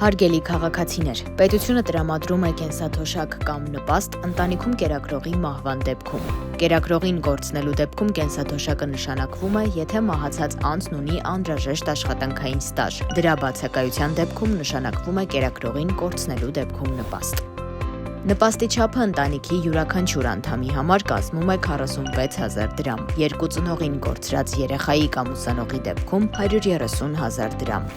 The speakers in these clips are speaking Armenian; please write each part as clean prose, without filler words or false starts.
Հարգելի քաղաքացիներ, պետությունը տրամադրում է կենսաթոշակ կամ նպաստ ընտանիքում կերակրողի մահվան դեպքում։ Կերակրողին կորցնելու դեպքում կենսաթոշակը նշանակվում է, եթե մահացած անձն ունի անհրաժեշտ աշխատանքային ստաժ։ Դրա բացակայության դեպքում նշանակվում է կերակրողին կորցնելու դեպքում նպաստ։ Նպաստի չափը ընտանիքի յուրաքանչյուր անդամի համար կազմում է 46,000 դրամ, երկու ծնողին կորցրած երեխայի կամ ուսանողի դեպքում 130,000 դրամ։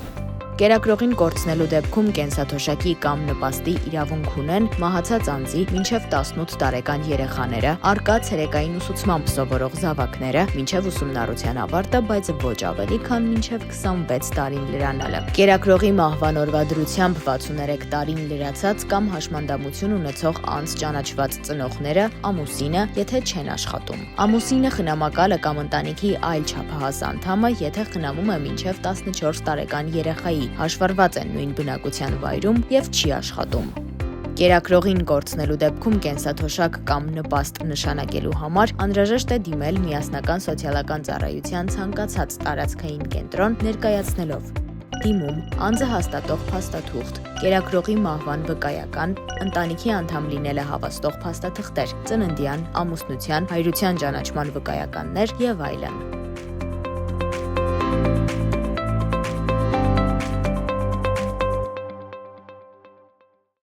Կերակրողին կորցնելու դեպքում կենսաթոշակի կամ նպաստի իրավունք ունեն մահացած անձի մինչև 18 տարեկան երեխաները, առկա ցերեկային ուսուցմամբ սովորող զավակները, մինչև ուսումնառության ավարտը, բայց ոչ ավելի, քան մինչև 26 տարին լրանալը։ Կերակրողի մահվան օրվա դրությամբ 63 տարին լրացած կամ հաշմանդամություն ունեցող անձ ճանաչված ծնողները, ամուսինը, եթե չեն աշխատում։ Ամուսինը, խնամակալը կամ ընտանիքի այլ չափահաս անդամը, եթե խնամում է մինչև 14 տարեկան երեխայի, հաշվառված են նույն բնակության վայրում և չի աշխատում։ Կերակրողին կորցնելու դեպքում կենսաթոշակ կամ նպաստ նշանակելու համար անհրաժեշտ է դիմել միասնական սոցիալական ծառայության ցանկացած տարածքային կենտրոն ներկայացնելով դիմում, անձը հաստատող փաստաթուղթ, կերակրողի մահվան վկայական, ընտանիքի անդամ լինելը հավաստող փաստաթղթեր, ծննդյան, ամուսնության, հայրության ճանաչման վկայականներ և այլն։